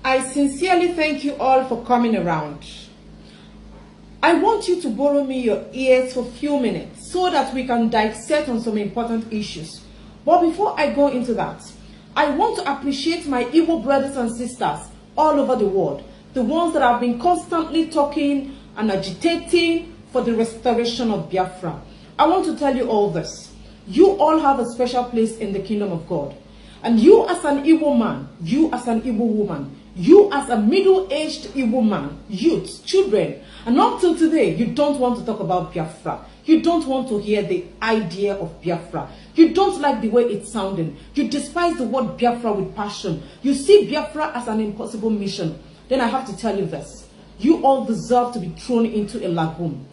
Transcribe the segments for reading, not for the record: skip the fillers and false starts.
I sincerely thank you all for coming around. I want you to borrow me your ears for a few minutes so that we can dissect on some important issues. But before I go into that, I want to appreciate my Igbo brothers and sisters all over the world, the ones that have been constantly talking and agitating for the restoration of Biafra. I want to tell you all this. You all have a special place in the kingdom of God. And you as an Igbo man, you as an Igbo woman, you as a middle-aged Igbo man, youths, children, and up till today, you don't want to talk about Biafra. You don't want to hear the idea of Biafra. You don't like the way it's sounding. You despise the word Biafra with passion. You see Biafra as an impossible mission. Then I have to tell you this. You all deserve to be thrown into a lagoon.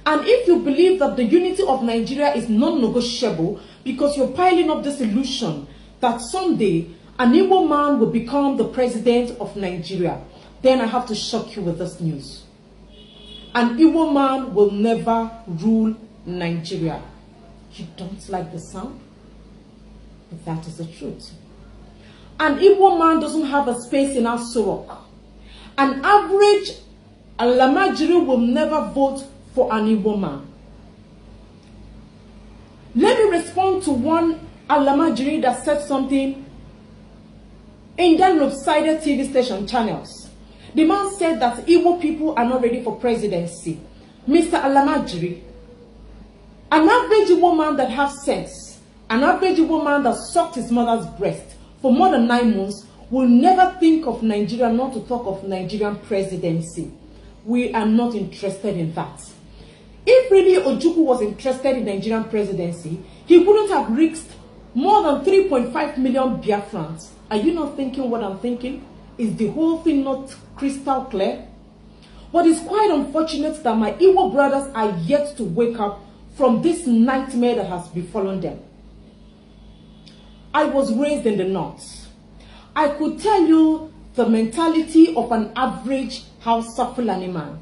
And if you believe that the unity of Nigeria is non-negotiable because you're piling up this illusion that someday an Igbo man will become the president of Nigeria, then I have to shock you with this news. An Igbo man will never rule Nigeria. You don't like the sound? But that is the truth. An Igbo man doesn't have a space in our Sorok. An average Alamajiri will never vote for an Igbo man. Let me respond to one Alamajiri that said something in that lopsided TV station channels. The man said that Igbo people are not ready for presidency. Mr. Alamajiri, an average Igbo man that has sense, an average Igbo man that sucked his mother's breast for more than 9 months will never think of Nigeria, not to talk of Nigerian presidency. We are not interested in that. If really Ojukwu was interested in Nigerian presidency, he wouldn't have risked more than 3.5 million Biafrans. Are you not thinking what I'm thinking? Is the whole thing not crystal clear? But it's quite unfortunate that my Igbo brothers are yet to wake up from this nightmare that has befallen them. I was raised in the north. I could tell you the mentality of an average Hausa Fulani man.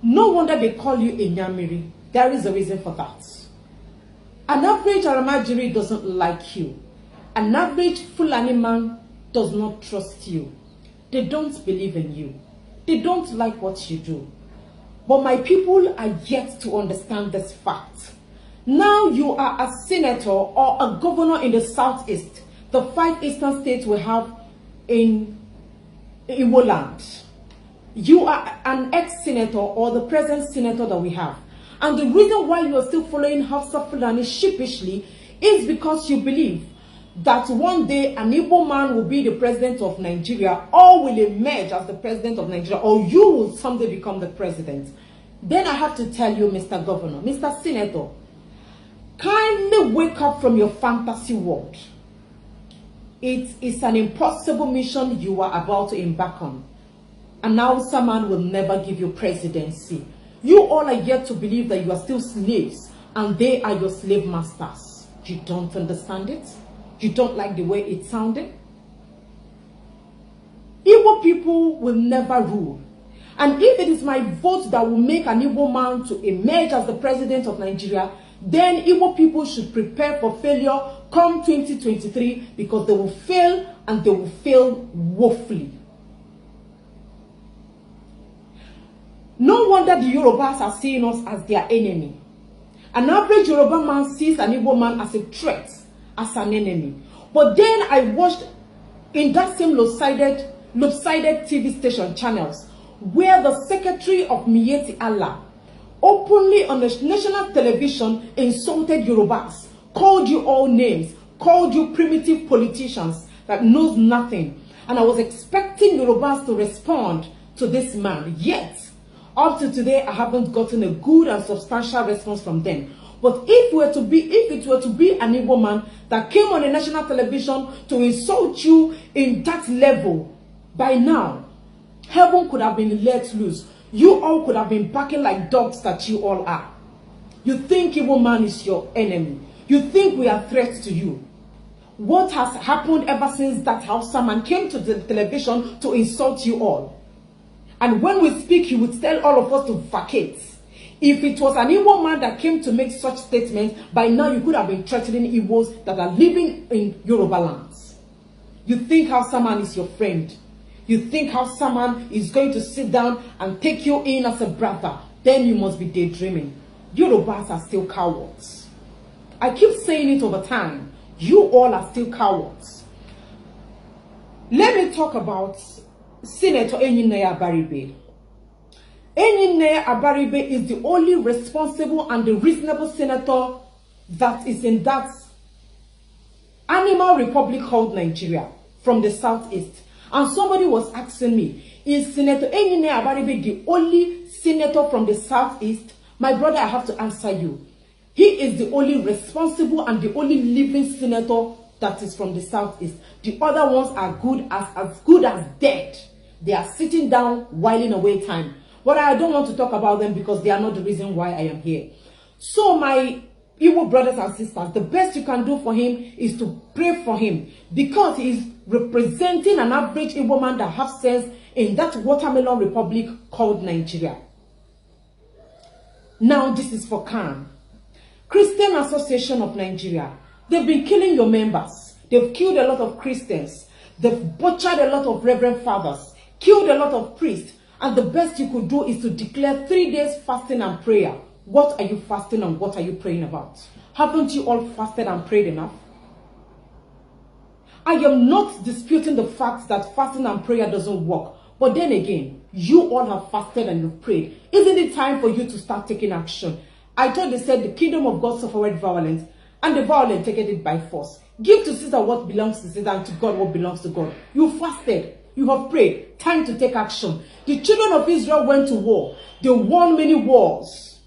No wonder they call you a Nyamiri. There is a reason for that. An average Aramajiri doesn't like you. An average Fulani man does not trust you. They don't believe in you. They don't like what you do. But my people are yet to understand this fact. Now you are a senator or a governor in the southeast, the 5 eastern states we have in Igbo land. You are an ex-senator or the present senator that we have. And the reason why you are still following Hausa Fulani sheepishly is because you believe that one day an Igbo man will be the president of Nigeria or will emerge as the president of Nigeria, or you will someday become the president. Then I have to tell you, Mr. Governor, Mr. Senator, kindly wake up from your fantasy world. It is an impossible mission you are about to embark on. And now someone will never give you presidency. You all are yet to believe that you are still slaves and they are your slave masters. You don't understand it? You don't like the way it sounded? Igbo people will never rule. And if it is my vote that will make an Igbo man to emerge as the president of Nigeria, then Igbo people should prepare for failure come 2023, because they will fail and they will fail woefully. No wonder the Yorubas are seeing us as their enemy. An average Yoruba man sees an Igbo man as a threat, as an enemy. But then I watched in that same lopsided TV station channels where the secretary of Miyetti Allah openly on the national television insulted Yorubas, called you all names, called you primitive politicians that knows nothing. And I was expecting Yorubas to respond to this man. Yet, up to today, I haven't gotten a good and substantial response from them. But if it were to be an Igbo man that came on the national television to insult you in that level, by now, heaven could have been let loose. You all could have been barking like dogs that you all are. You think Igbo man is your enemy. You think we are threats to you. What has happened ever since that Hausa man came to the television to insult you all? And when we speak, he would tell all of us to vacate. If it was an Igbo man that came to make such statements, by now you could have been threatening Igbos that are living in Yoruba lands. You think Hausa man is your friend. you think Hausa man is going to sit down and take you in as a brother, then you must be daydreaming. Yorubas are still cowards. I keep saying it over time. You all are still cowards. Let me talk about Senator Enyinnaya Abaribe. Enyinnaya Abaribe is the only responsible and the reasonable senator that is in that animal republic called Nigeria from the southeast. And somebody was asking me, is Senator Enyinnaya Abaribe the only senator from the southeast? My brother, I have to answer you. He is the only responsible and the only living senator that is from the southeast. The other ones are as good as dead. They are sitting down, whiling away time. But I don't want to talk about them because they are not the reason why I am here. So my Igbo brothers and sisters, the best you can do for him is to pray for him, because he is representing an average Igbo man that has sense in that watermelon republic called Nigeria. Now this is for Kanu. Christian Association of Nigeria. They've been killing your members. They've killed a lot of Christians. They've butchered a lot of reverend fathers, killed a lot of priests. And the best you could do is to declare 3 days fasting and prayer. What are you fasting and what are you praying about? Haven't you all fasted and prayed enough? I am not disputing the fact that fasting and prayer doesn't work. But then again, you all have fasted and you've prayed. Isn't it time for you to start taking action? I thought they said the kingdom of God suffered violence, and the violent take it by force. Give to Caesar what belongs to Caesar, and to God what belongs to God. You fasted. You have prayed. Time to take action. The children of Israel went to war. They won many wars.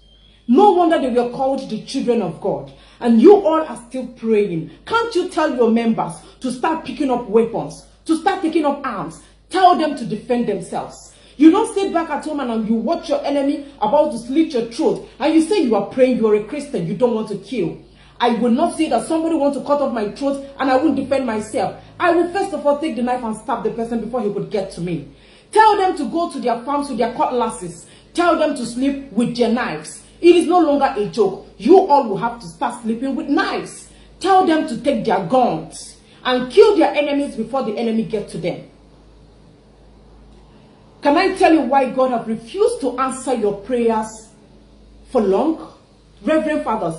No wonder they were called the children of God. And you all are still praying. Can't you tell your members to start picking up weapons, to start taking up arms? Tell them to defend themselves. You don't sit back at home and you watch your enemy about to slit your throat, and you say you are praying, you are a Christian, you don't want to kill. I will not say that somebody wants to cut off my throat and I won't defend myself. I will first of all take the knife and stab the person before he could get to me. Tell them to go to their farms with their cutlasses. Tell them to sleep with their knives. It is no longer a joke. You all will have to start sleeping with knives. Tell them to take their guns and kill their enemies before the enemy gets to them. Can I tell you why God has refused to answer your prayers for long? Reverend fathers,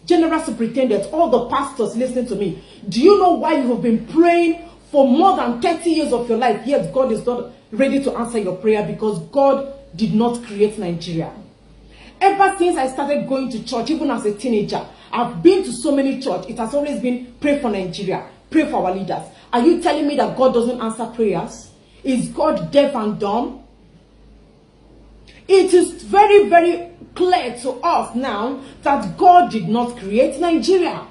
general superintendents, all the pastors listening to me, do you know why you have been praying for more than 30 years of your life, yet God is not ready to answer your prayer? Because God did not create Nigeria. Ever since I started going to church, even as a teenager, I've been to so many churches. It has always been pray for Nigeria, pray for our leaders. Are you telling me that God doesn't answer prayers? Is God deaf and dumb? It is very, very clear to us now that God did not create Nigeria.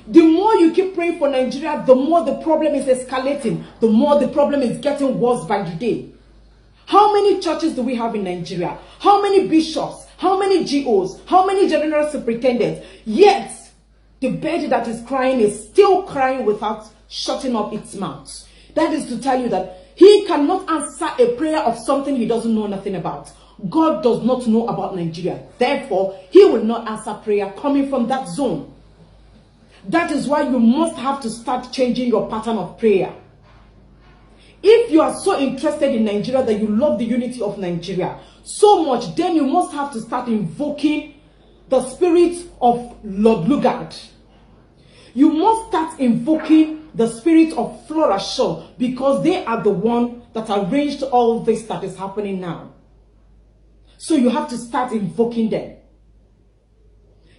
The more you keep praying for Nigeria, the more the problem is escalating, the more the problem is getting worse by the day. How many churches do we have in Nigeria? How many bishops? How many GOs? How many general superintendents? Yet, the baby that is crying is still crying without shutting up its mouth. That is to tell you that he cannot answer a prayer of something he doesn't know nothing about. God does not know about Nigeria. Therefore, he will not answer prayer coming from that zone. That is why you must have to start changing your pattern of prayer. If you are so interested in Nigeria that you love the unity of Nigeria so much, then you must have to start invoking the spirit of Lord Lugard. You must start invoking the spirit of Flora Shaw, because they are the one that arranged all this that is happening now. So you have to start invoking them.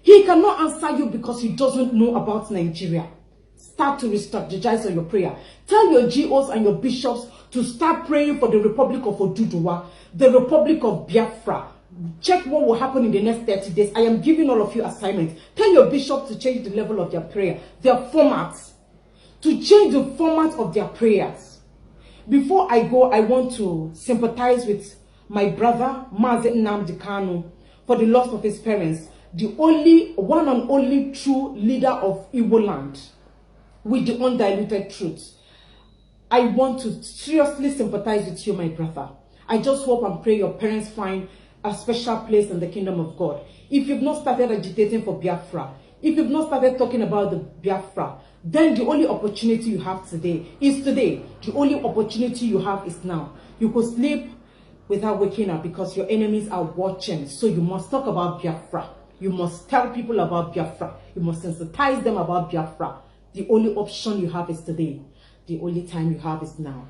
He cannot answer you because he doesn't know about Nigeria. Start to re-strategize on your prayer. Tell your GOs and your bishops to start praying for the Republic of Oduduwa, the Republic of Biafra. Check what will happen in the next 30 days. I am giving all of you assignments. Tell your bishop to change the level of their prayer, their formats, to change the format of their prayers. Before I go, I want to sympathize with my brother, Mazi Nnamdi Kanu, for the loss of his parents, the one and only true leader of Igbo land, with the undiluted truth. I want to seriously sympathize with you, my brother. I just hope and pray your parents find a special place in the kingdom of God. If you've not started agitating for Biafra, if you've not started talking about the Biafra, then the only opportunity you have today is today. The only opportunity you have is now. You could sleep without waking up because your enemies are watching. So you must talk about Biafra. You must tell people about Biafra. You must sensitize them about Biafra. The only option you have is today. The only time you have is now.